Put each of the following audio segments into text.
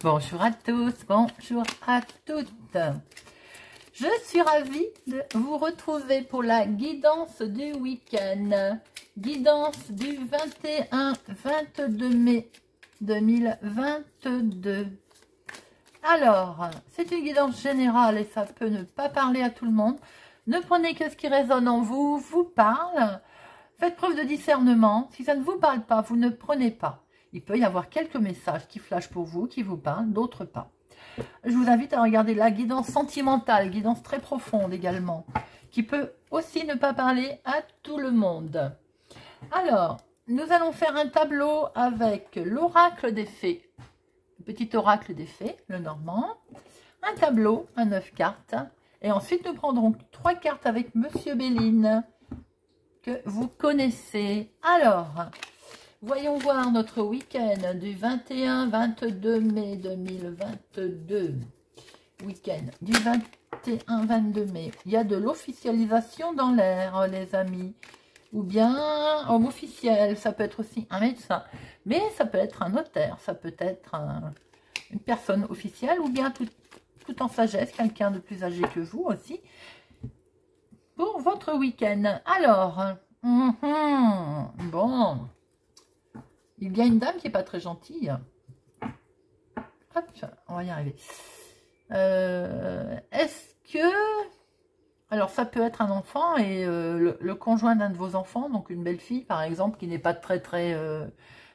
Bonjour à tous, bonjour à toutes. Je suis ravie de vous retrouver pour la guidance du week-end. Guidance du 21-22 mai 2022. Alors, c'est une guidance générale et ça peut ne pas parler à tout le monde. Ne prenez que ce qui résonne en vous, vous parle. Faites preuve de discernement. Si ça ne vous parle pas, vous ne prenez pas. Il peut y avoir quelques messages qui flashent pour vous, qui vous parlent, d'autres pas. Je vous invite à regarder la guidance sentimentale, guidance très profonde également, qui peut aussi ne pas parler à tout le monde. Alors, nous allons faire un tableau avec l'oracle des fées, le petit oracle des fées, le normand, un tableau à 9 cartes, et ensuite nous prendrons 3 cartes avec Monsieur Béline, que vous connaissez. Alors, voyons voir notre week-end du 21-22 mai 2022. Week-end du 21-22 mai. Il y a de l'officialisation dans l'air, les amis. Ou bien homme officiel. Ça peut être aussi un médecin. Mais ça peut être un notaire. Ça peut être une personne officielle. Ou bien tout en sagesse. Quelqu'un de plus âgé que vous aussi. Pour votre week-end. Alors. Bon. Il y a une dame qui n'est pas très gentille. Hop, on va y arriver. Est-ce que... Alors, ça peut être un enfant et le conjoint d'un de vos enfants, donc une belle-fille, par exemple, qui n'est pas très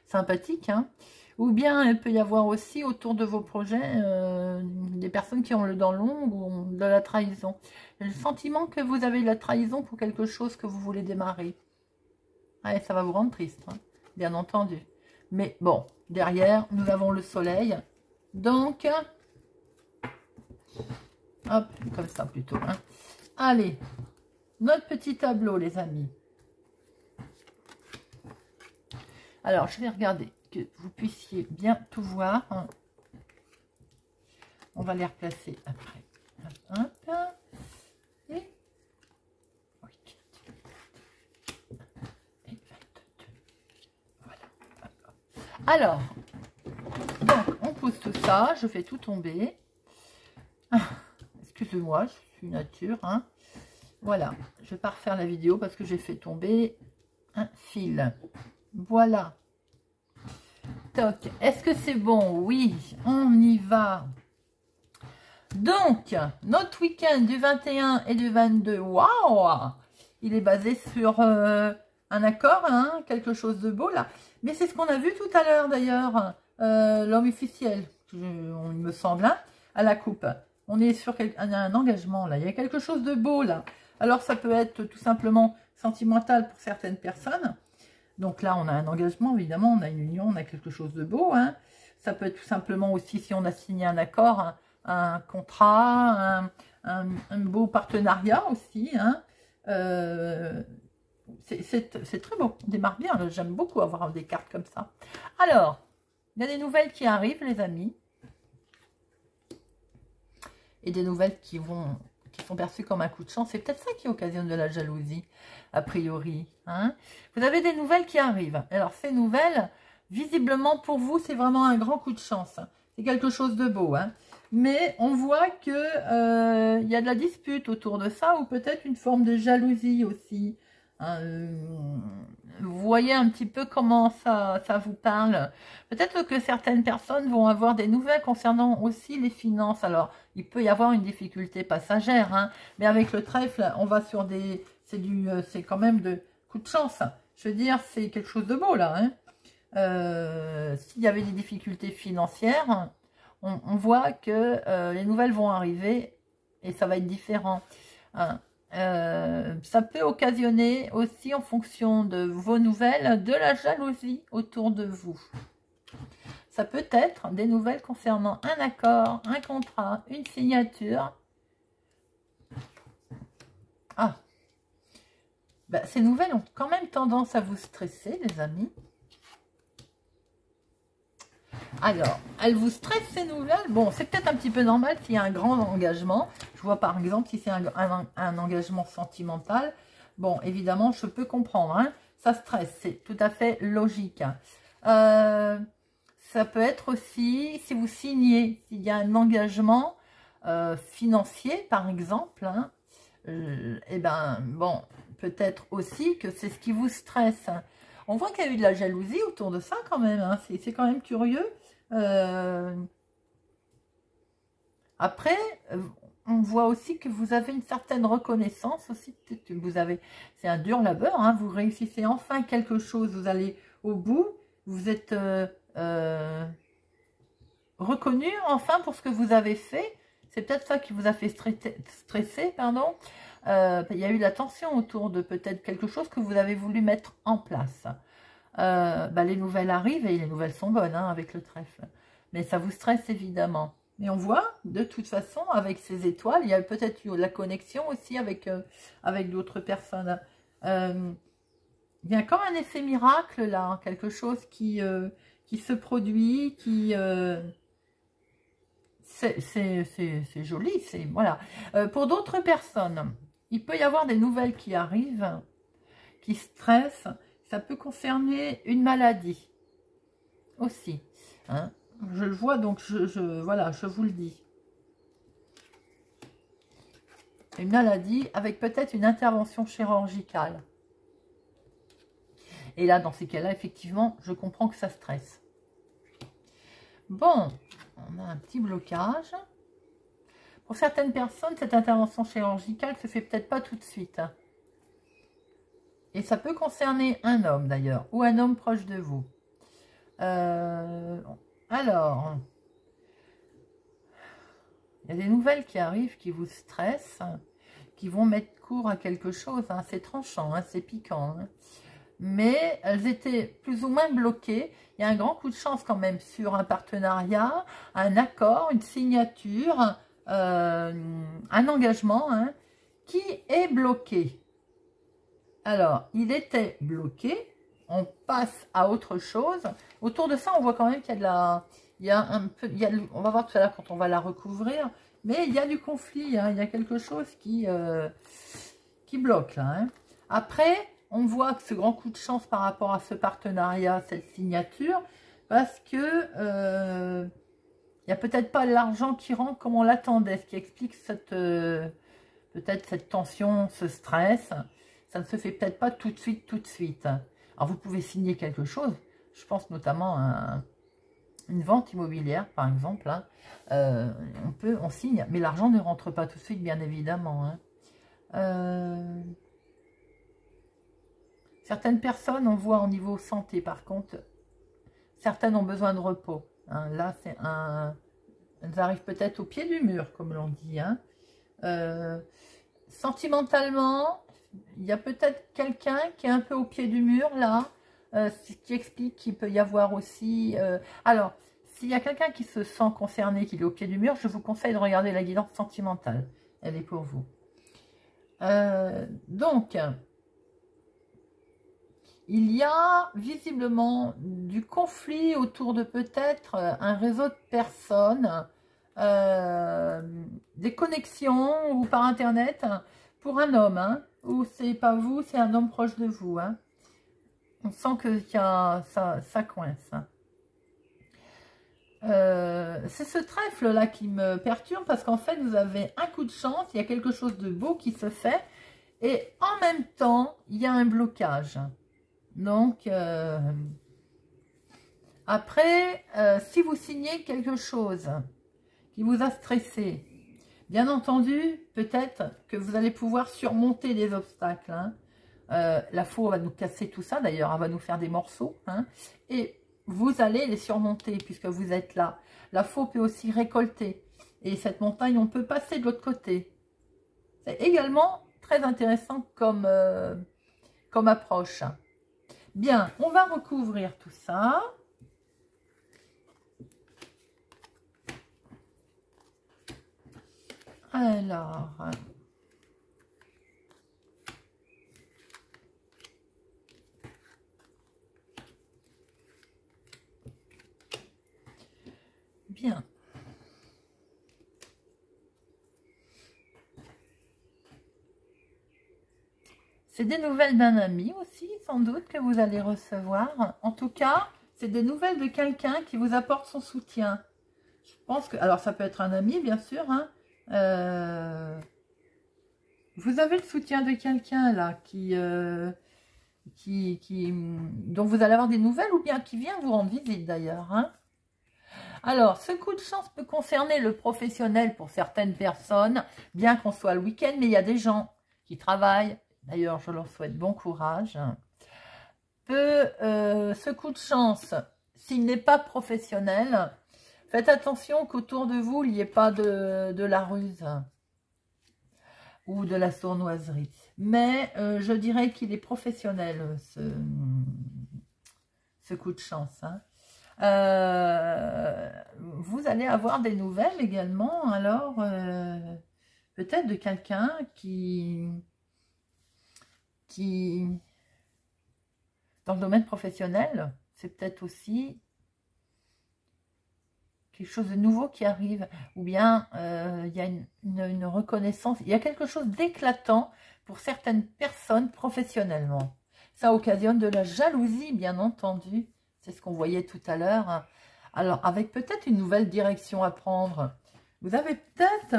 sympathique. Hein. Ou bien, il peut y avoir aussi, autour de vos projets, des personnes qui ont le dent long ou de la trahison. J'ai le sentiment que vous avez de la trahison pour quelque chose que vous voulez démarrer. Ouais, ça va vous rendre triste, hein, bien entendu. Mais bon, derrière, nous avons le soleil. Donc, hop, comme ça plutôt. Hein. Allez, notre petit tableau, les amis. Alors, je vais regarder que vous puissiez bien tout voir. Hein. On va les replacer après. Hop, hop. Et... Alors, donc, on pose tout ça, je fais tout tomber. Excusez-moi, je suis nature. Hein. Voilà, je ne vais pas refaire la vidéo parce que j'ai fait tomber un fil. Voilà. Toc, est-ce que c'est bon? Oui, on y va. Donc, notre week-end du 21 et du 22, waouh! Il est basé sur un accord, hein, quelque chose de beau là. Mais c'est ce qu'on a vu tout à l'heure d'ailleurs, l'homme officiel, il me semble, hein, à la coupe. On est sur un engagement là, il y a quelque chose de beau là. Alors ça peut être tout simplement sentimental pour certaines personnes. Donc là on a un engagement, évidemment, on a une union, on a quelque chose de beau. Hein. Ça peut être tout simplement aussi si on a signé un accord, un contrat, un beau partenariat aussi. Hein. C'est très beau, on démarre bien, j'aime beaucoup avoir des cartes comme ça. Alors, il y a des nouvelles qui arrivent, les amis. Et des nouvelles qui sont perçues comme un coup de chance. C'est peut-être ça qui occasionne de la jalousie, a priori. Hein. Vous avez des nouvelles qui arrivent. Alors, ces nouvelles, visiblement, pour vous, c'est vraiment un grand coup de chance. C'est quelque chose de beau. Hein. Mais on voit que y a de la dispute autour de ça, ou peut-être une forme de jalousie aussi. Vous voyez un petit peu comment ça vous parle. Peut-être que certaines personnes vont avoir des nouvelles concernant aussi les finances. Alors, il peut y avoir une difficulté passagère, hein, mais avec le trèfle, on va sur des... C'est quand même de coup de chance. Je veux dire, c'est quelque chose de beau, là. Hein. S'il y avait des difficultés financières, on voit que les nouvelles vont arriver et ça va être différent. Hein. Ça peut occasionner aussi, en fonction de vos nouvelles, de la jalousie autour de vous. Ça peut être des nouvelles concernant un accord, un contrat, une signature. Ah, ben, ces nouvelles ont quand même tendance à vous stresser, les amis. Alors, elles vous stressent ces nouvelles. Bon, c'est peut-être un petit peu normal s'il y a un grand engagement. Je vois par exemple si c'est un engagement sentimental. Bon, évidemment, je peux comprendre. Hein. Ça stresse, c'est tout à fait logique. ça peut être aussi, si vous signez, s'il y a un engagement financier, par exemple, hein, et ben bon, peut-être aussi que c'est ce qui vous stresse. On voit qu'il y a eu de la jalousie autour de ça quand même, hein, c'est quand même curieux. Après, on voit aussi que vous avez une certaine reconnaissance aussi, que vous avez, c'est un dur labeur, hein, vous réussissez enfin quelque chose, vous allez au bout, vous êtes reconnu enfin pour ce que vous avez fait. C'est peut-être ça qui vous a fait stresser, pardon. Il y a eu la tension autour de peut-être quelque chose que vous avez voulu mettre en place. Les nouvelles arrivent et les nouvelles sont bonnes, hein, avec le trèfle. Mais ça vous stresse évidemment. Mais on voit, de toute façon, avec ces étoiles, il y a peut-être eu la connexion aussi avec, avec d'autres personnes. Il y a comme un effet miracle là, hein, quelque chose qui se produit, qui... c'est joli, c'est... Voilà. Pour d'autres personnes, il peut y avoir des nouvelles qui arrivent, qui stressent. Ça peut concerner une maladie aussi, hein. Je le vois, donc voilà, je vous le dis. Une maladie avec peut-être une intervention chirurgicale. Et là, dans ces cas-là, effectivement, je comprends que ça stresse. Bon, on a un petit blocage. Pour certaines personnes, cette intervention chirurgicale ne se fait peut-être pas tout de suite. Et ça peut concerner un homme d'ailleurs, ou un homme proche de vous. Alors, il y a des nouvelles qui arrivent, qui vous stressent, qui vont mettre court à quelque chose. Hein. C'est tranchant, hein, c'est piquant. Hein. Mais elles étaient plus ou moins bloquées. Il y a un grand coup de chance quand même sur un partenariat, un accord, une signature, un engagement, hein, qui est bloqué. Alors, il était bloqué. On passe à autre chose. Autour de ça, on voit quand même qu'il y a de la... Il y a un peu, on va voir tout à l'heure quand on va la recouvrir. Mais il y a du conflit. Hein, il y a quelque chose qui bloque là. Hein. Après, on voit que ce grand coup de chance par rapport à ce partenariat, cette signature, parce que il n'y a peut-être pas l'argent qui rentre comme on l'attendait, ce qui explique cette peut-être cette tension, ce stress. Ça ne se fait peut-être pas tout de suite, tout de suite. Alors, vous pouvez signer quelque chose. Je pense notamment à une vente immobilière, par exemple. Hein. On signe, mais l'argent ne rentre pas tout de suite, bien évidemment. Hein. Certaines personnes, on voit au niveau santé, par contre, certaines ont besoin de repos. Hein. Là, c'est un... Elles arrivent peut-être au pied du mur, comme l'on dit. Hein. Sentimentalement, il y a peut-être quelqu'un qui est un peu au pied du mur, là, ce qui explique qu'il peut y avoir aussi... alors, s'il y a quelqu'un qui se sent concerné, qui est au pied du mur, je vous conseille de regarder la guidance sentimentale. Elle est pour vous. Donc, il y a visiblement du conflit autour de peut-être un réseau de personnes, des connexions ou par internet pour un homme, hein, ou c'est pas vous, c'est un homme proche de vous. Hein. On sent que ça coince. C'est ce trèfle là qui me perturbe parce qu'en fait vous avez un coup de chance, il y a quelque chose de beau qui se fait et en même temps il y a un blocage. Donc après si vous signez quelque chose qui vous a stressé, bien entendu peut-être que vous allez pouvoir surmonter des obstacles. Hein. La faux va nous casser tout ça d'ailleurs, elle va nous faire des morceaux. Hein, et vous allez les surmonter puisque vous êtes là. La faux peut aussi récolter. Et cette montagne, on peut passer de l'autre côté. C'est également très intéressant comme approche. Bien, on va recouvrir tout ça. Alors... Bien. C'est des nouvelles d'un ami aussi, sans doute, que vous allez recevoir. En tout cas, c'est des nouvelles de quelqu'un qui vous apporte son soutien. Je pense que, alors ça peut être un ami, bien sûr, hein. Vous avez le soutien de quelqu'un là dont vous allez avoir des nouvelles ou bien qui vient vous rendre visite d'ailleurs, hein. Alors, ce coup de chance peut concerner le professionnel pour certaines personnes, bien qu'on soit le week-end, mais il y a des gens qui travaillent. D'ailleurs, je leur souhaite bon courage. Ce coup de chance, s'il n'est pas professionnel, faites attention qu'autour de vous, il n'y ait pas de la ruse ou de la sournoiserie. Mais je dirais qu'il est professionnel, ce coup de chance, hein. Vous allez avoir des nouvelles également, alors peut-être de quelqu'un qui dans le domaine professionnel, c'est peut-être aussi quelque chose de nouveau qui arrive, ou bien il y a une reconnaissance, il y a quelque chose d'éclatant pour certaines personnes professionnellement. Ça occasionne de la jalousie, bien entendu. C'est ce qu'on voyait tout à l'heure. Alors, avec peut-être une nouvelle direction à prendre. Vous avez peut-être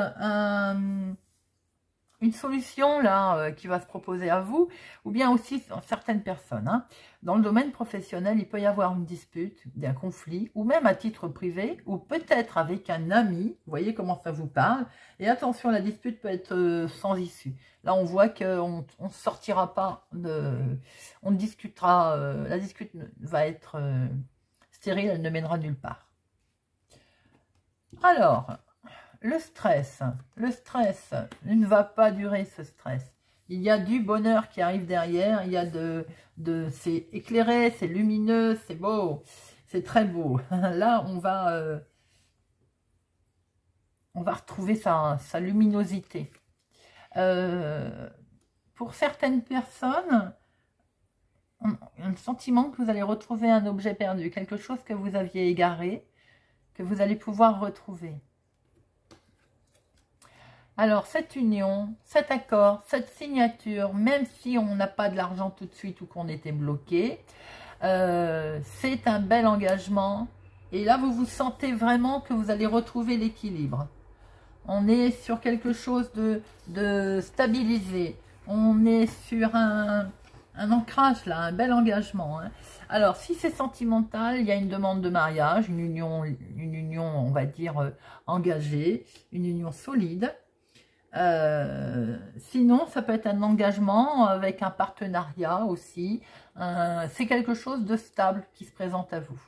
une solution là qui va se proposer à vous, ou bien aussi certaines personnes. Hein. Dans le domaine professionnel, il peut y avoir une dispute, un conflit, ou même à titre privé, ou peut-être avec un ami. Vous voyez comment ça vous parle. Et attention, la dispute peut être sans issue. Là, on voit qu'on ne sortira pas on discutera, la discute va être stérile, elle ne mènera nulle part. Alors, le stress ne va pas durer, ce stress. Il y a du bonheur qui arrive derrière, il y a c'est éclairé, c'est lumineux, c'est beau, c'est très beau. Là, on va retrouver sa luminosité. Pour certaines personnes, on a le sentiment que vous allez retrouver un objet perdu, quelque chose que vous aviez égaré, que vous allez pouvoir retrouver. Alors, cette union, cet accord, cette signature, même si on n'a pas de l'argent tout de suite ou qu'on était bloqué, c'est un bel engagement. Et là, vous vous sentez vraiment que vous allez retrouver l'équilibre. On est sur quelque chose de stabilisé. On est sur un ancrage là, un bel engagement. Hein. Alors, si c'est sentimental, il y a une demande de mariage, une union on va dire, engagée, une union solide. Sinon, ça peut être un engagement avec un partenariat aussi. C'est quelque chose de stable qui se présente à vous.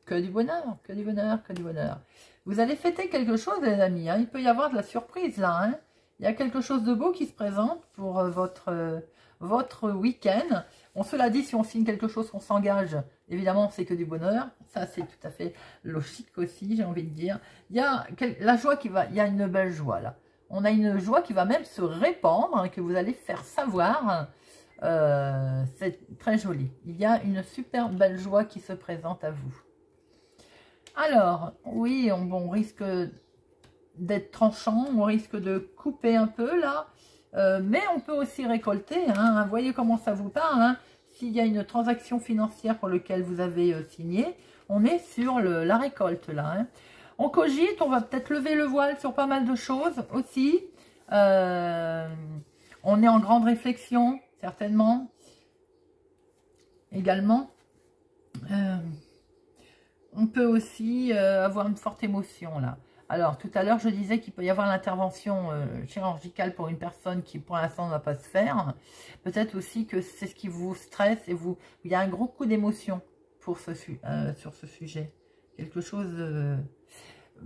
Que du bonheur, que du bonheur, que du bonheur. Vous allez fêter quelque chose, les amis. Hein. Il peut y avoir de la surprise là. Hein. Il y a quelque chose de beau qui se présente pour votre week-end. Bon, cela dit, si on signe quelque chose, on s'engage. Évidemment, c'est que du bonheur. Ça, c'est tout à fait logique aussi, j'ai envie de dire. Il y a la joie qui va... Il y a une belle joie là. On a une joie qui va même se répandre, hein, que vous allez faire savoir. C'est très joli. Il y a une super belle joie qui se présente à vous. Alors, oui, on risque d'être tranchant, on risque de couper un peu là, mais on peut aussi récolter. Hein, vous voyez comment ça vous parle. Hein, s'il y a une transaction financière pour laquelle vous avez signé, on est sur la récolte là. Hein. On cogite, on va peut-être lever le voile sur pas mal de choses aussi. On est en grande réflexion, certainement. Également. On peut aussi avoir une forte émotion là. Alors, tout à l'heure, je disais qu'il peut y avoir l'intervention chirurgicale pour une personne qui, pour l'instant, ne va pas se faire. Peut-être aussi que c'est ce qui vous stresse et il y a un gros coup d'émotion sur ce sujet. Quelque chose...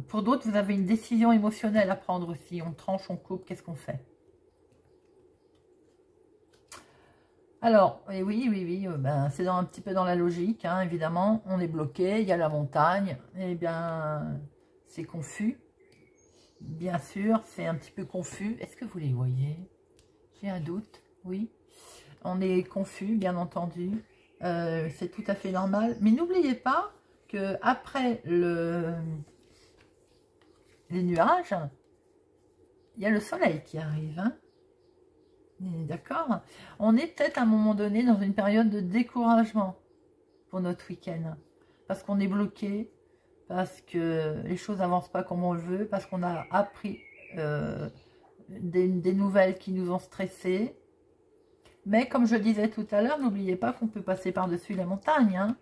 Pour d'autres, vous avez une décision émotionnelle à prendre aussi. On tranche, on coupe, qu'est-ce qu'on fait? Alors, oui, ben, c'est un petit peu dans la logique, hein, évidemment. On est bloqué, il y a la montagne, eh bien, c'est confus. Bien sûr, c'est un petit peu confus. Est-ce que vous les voyez? J'ai un doute, oui. On est confus, bien entendu. C'est tout à fait normal. Mais n'oubliez pas que après les nuages, il y a le soleil qui arrive, hein. D'accord? On est peut-être à un moment donné dans une période de découragement pour notre week-end. Parce qu'on est bloqué, parce que les choses n'avancent pas comme on le veut, parce qu'on a appris des nouvelles qui nous ont stressés. Mais comme je le disais tout à l'heure, n'oubliez pas qu'on peut passer par-dessus les montagnes. Hein.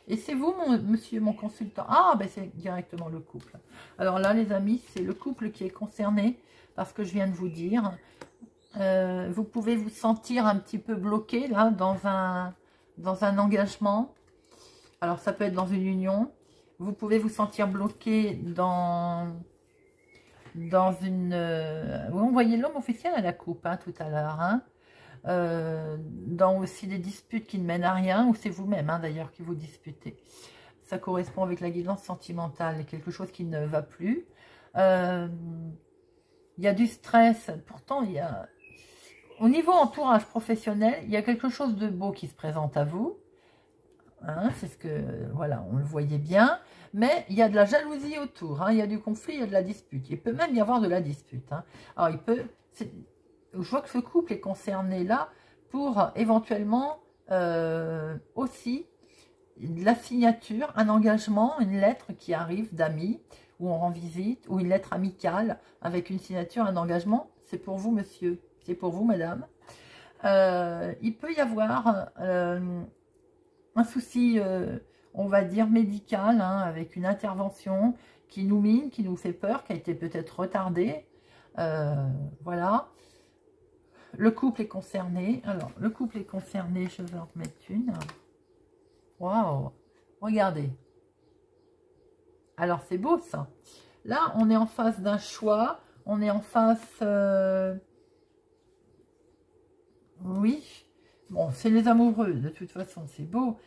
Et c'est vous, monsieur, mon consultant. Ah, ben c'est directement le couple. Alors là, les amis, c'est le couple qui est concerné par ce que je viens de vous dire. Vous pouvez vous sentir un petit peu bloqué, là, dans un engagement. Alors, ça peut être dans une union. Vous pouvez vous sentir bloqué dans une... on voyait l'homme officiel à la coupe, hein, tout à l'heure, hein. Dans aussi des disputes qui ne mènent à rien, ou c'est vous-même hein, d'ailleurs qui vous disputez. Ça correspond avec la guidance sentimentale, quelque chose qui ne va plus. Il y a du stress, pourtant il y a... Au niveau entourage professionnel, il y a quelque chose de beau qui se présente à vous. Hein, c'est ce que, voilà, on le voyait bien. Mais il y a de la jalousie autour, hein, il y a du conflit, il y a de la dispute. Il peut même y avoir de la dispute. Hein. Alors il peut... Je vois que ce couple est concerné là pour éventuellement aussi la signature, un engagement, une lettre qui arrive d'amis, où on rend visite, ou une lettre amicale avec une signature, un engagement. C'est pour vous, monsieur, c'est pour vous, madame. Il peut y avoir un souci, on va dire, médical, hein, avec une intervention qui nous mine, qui nous fait peur, qui a été peut-être retardée. Voilà. Le couple est concerné. Alors, le couple est concerné. Je vais en remettre une. Waouh! Regardez. Alors, c'est beau, ça. Là, on est en face d'un choix. On est en face... Oui. Bon, c'est les amoureux. De toute façon, c'est beau.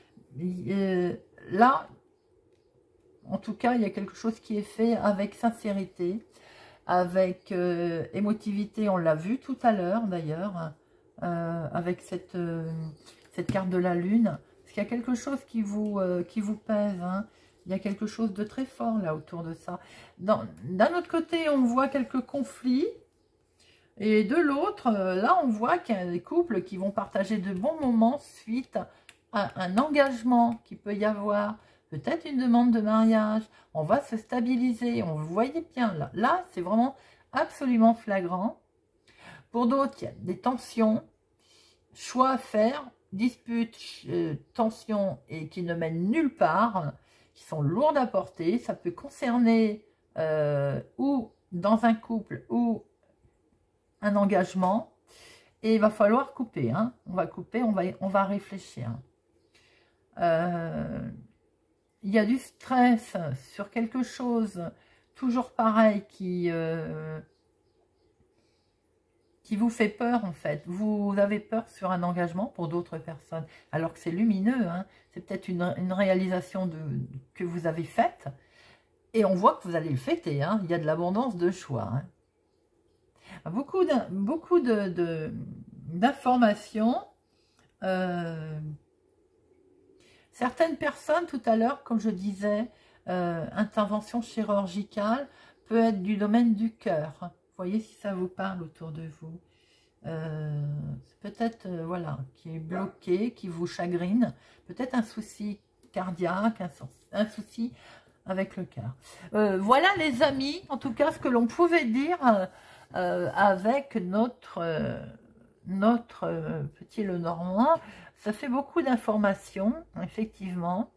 Là, en tout cas, il y a quelque chose qui est fait avec sincérité. Avec émotivité, on l'a vu tout à l'heure d'ailleurs, avec cette carte de la lune. Parce qu'il y a quelque chose qui vous pèse, hein. Il y a quelque chose de très fort là autour de ça. D'un autre côté, on voit quelques conflits. Et de l'autre, là, on voit qu'il y a des couples qui vont partager de bons moments suite à un engagement qu'il peut y avoir. Peut-être une demande de mariage, on va se stabiliser, on vous voyez bien là. Là, c'est vraiment absolument flagrant. Pour d'autres, il y a des tensions, choix à faire, disputes, tensions et qui ne mènent nulle part, qui sont lourdes à porter. Ça peut concerner ou dans un couple ou un engagement. Et il va falloir couper. Hein. On va couper, on va réfléchir. Il y a du stress sur quelque chose, toujours pareil, qui vous fait peur en fait. Vous avez peur sur un engagement pour d'autres personnes, alors que c'est lumineux. Hein. C'est peut-être une réalisation que vous avez faite. Et on voit que vous allez le fêter. Hein. Il y a de l'abondance de choix. Hein. Beaucoup d'informations. Certaines personnes, tout à l'heure, comme je disais, intervention chirurgicale peut être du domaine du cœur. Vous voyez si ça vous parle autour de vous. Peut-être, voilà, qui est bloqué, qui vous chagrine. Peut-être un souci cardiaque, un souci avec le cœur. Voilà les amis, en tout cas, ce que l'on pouvait dire avec notre petit Lenormand. Ça fait beaucoup d'informations, effectivement.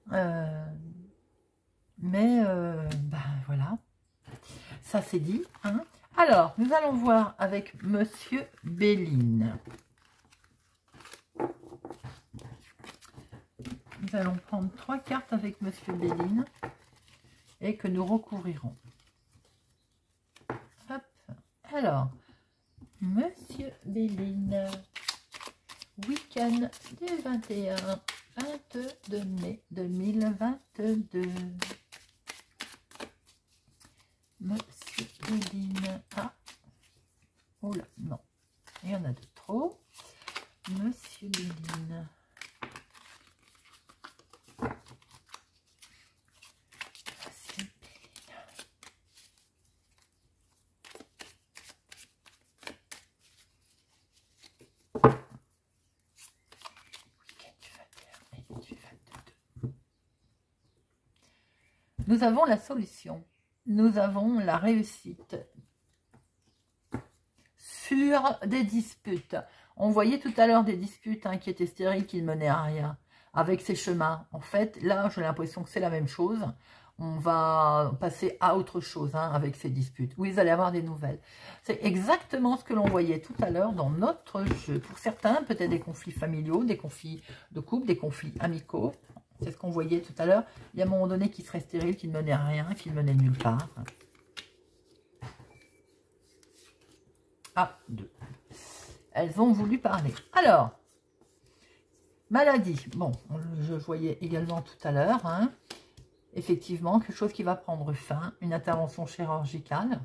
Mais, ben voilà. Ça c'est dit. Hein. Alors, nous allons voir avec Monsieur Béline. Nous allons prendre 3 cartes avec Monsieur Béline et que nous recouvrirons. Hop. Alors, Monsieur Béline. Week-end du 21-22 mai 2022. Monsieur Béline. Ah, oh là, non, il y en a de trop. Monsieur Béline. Monsieur Béline. nous avons la solution. Nous avons la réussite sur des disputes. On voyait tout à l'heure des disputes qui étaient stériles, qui ne menaient à rien, avec ces chemins. En fait, là, j'ai l'impression que c'est la même chose. On va passer à autre chose avec ces disputes. Oui, vous allez avoir des nouvelles. C'est exactement ce que l'on voyait tout à l'heure dans notre jeu. Pour certains, peut-être des conflits familiaux, des conflits de couple, des conflits amicaux. C'est ce qu'on voyait tout à l'heure. Il y a un moment donné qui serait stérile, qui ne menait à rien, qui ne menait nulle part. Ah, 2. Elles ont voulu parler. Alors, maladie. Bon, je voyais également tout à l'heure. Effectivement, quelque chose qui va prendre fin. Une intervention chirurgicale.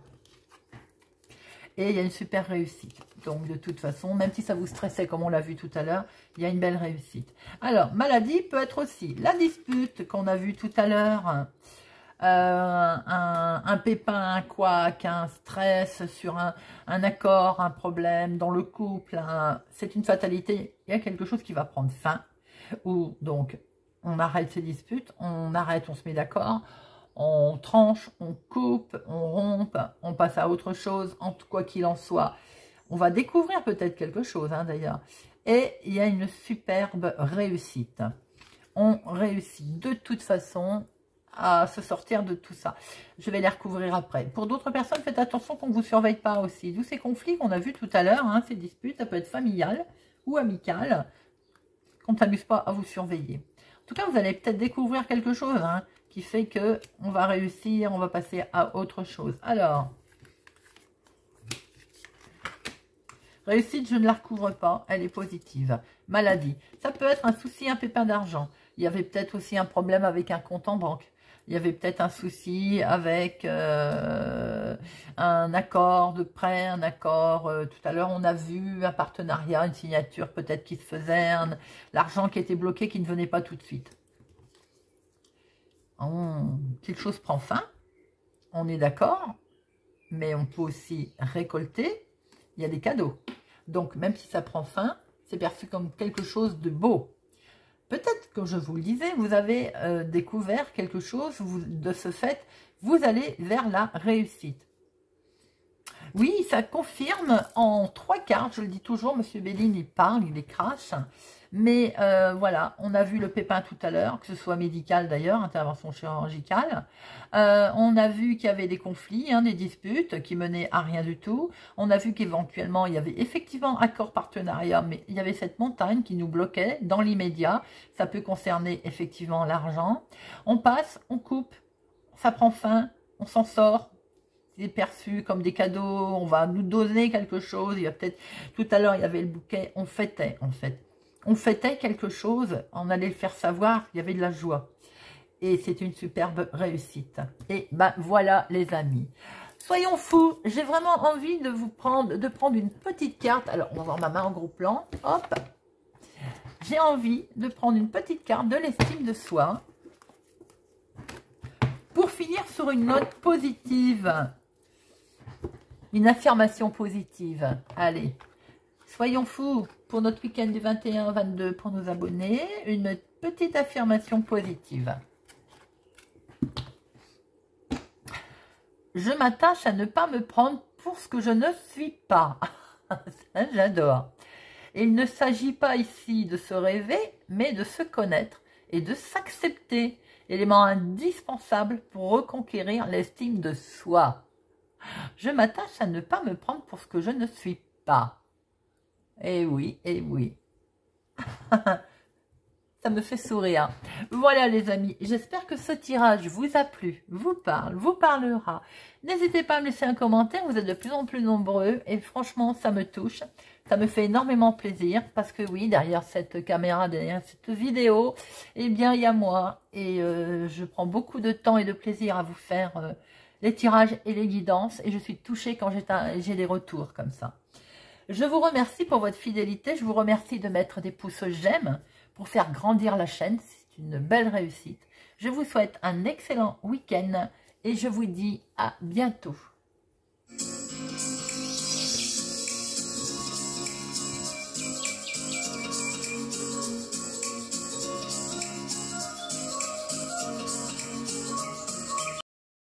Et il y a une super réussite. Donc, de toute façon, même si ça vous stressait, comme on l'a vu tout à l'heure, il y a une belle réussite. Alors, maladie peut être aussi la dispute qu'on a vue tout à l'heure. Un pépin, un couac, un stress sur un accord, un problème dans le couple. C'est une fatalité. Il y a quelque chose qui va prendre fin. Ou donc, on arrête ces disputes, on arrête, on se met d'accord. On tranche, on coupe, on rompt, on passe à autre chose, quoi qu'il en soit. On va découvrir peut-être quelque chose d'ailleurs. Et il y a une superbe réussite. On réussit de toute façon à se sortir de tout ça. Je vais les recouvrir après. Pour d'autres personnes, faites attention qu'on ne vous surveille pas aussi. D'où ces conflits qu'on a vus tout à l'heure, ces disputes, ça peut être familial ou amical, qu'on ne s'amuse pas à vous surveiller. En tout cas, vous allez peut-être découvrir quelque chose qui fait que on va réussir, on va passer à autre chose. Alors, réussite, je ne la recouvre pas, elle est positive. Maladie, ça peut être un souci, un pépin d'argent. Il y avait peut-être aussi un problème avec un compte en banque. Il y avait peut-être un souci avec un accord de prêt, un accord, tout à l'heure on a vu un partenariat, une signature peut-être qui se faisait, l'argent qui était bloqué, qui ne venait pas tout de suite. Quelque chose prend fin, on est d'accord, mais on peut aussi récolter, il y a des cadeaux. Donc même si ça prend fin, c'est perçu comme quelque chose de beau. Peut-être que je vous le disais, vous avez découvert quelque chose, de ce fait, vous allez vers la réussite. Oui, ça confirme en 3 cartes, je le dis toujours, Monsieur Béline, il parle, il les crache. Mais voilà, on a vu le pépin tout à l'heure, que ce soit médical d'ailleurs, intervention chirurgicale. On a vu qu'il y avait des conflits, des disputes qui menaient à rien du tout. On a vu qu'éventuellement, il y avait effectivement accord partenariat, mais il y avait cette montagne qui nous bloquait dans l'immédiat. Ça peut concerner effectivement l'argent. On passe, on coupe, ça prend fin, on s'en sort. C'est perçu comme des cadeaux, on va nous donner quelque chose. Il y a peut-être, tout à l'heure, il y avait le bouquet, on fêtait en fait. On fêtait quelque chose, on allait le faire savoir, il y avait de la joie. Et c'est une superbe réussite. Et ben voilà les amis. Soyons fous, j'ai vraiment envie de prendre une petite carte. Alors, on va voir ma main en gros plan. Hop. J'ai envie de prendre une petite carte de l'estime de soi. Pour finir sur une note positive. Une affirmation positive. Allez. Soyons fous pour notre week-end du 21-22 pour nos abonnés. Une petite affirmation positive. Je m'attache à ne pas me prendre pour ce que je ne suis pas. J'adore. Il ne s'agit pas ici de se rêver, mais de se connaître et de s'accepter. Élément indispensable pour reconquérir l'estime de soi. Je m'attache à ne pas me prendre pour ce que je ne suis pas. Eh oui, eh oui. Ça me fait sourire. Voilà les amis, j'espère que ce tirage vous a plu, vous parle, vous parlera. N'hésitez pas à me laisser un commentaire, vous êtes de plus en plus nombreux et franchement ça me touche. Ça me fait énormément plaisir parce que oui, derrière cette caméra, derrière cette vidéo, eh bien il y a moi. Et je prends beaucoup de temps et de plaisir à vous faire les tirages et les guidances. Et je suis touchée quand j'ai des retours comme ça. Je vous remercie pour votre fidélité. Je vous remercie de mettre des pouces j'aime pour faire grandir la chaîne. C'est une belle réussite. Je vous souhaite un excellent week-end et je vous dis à bientôt.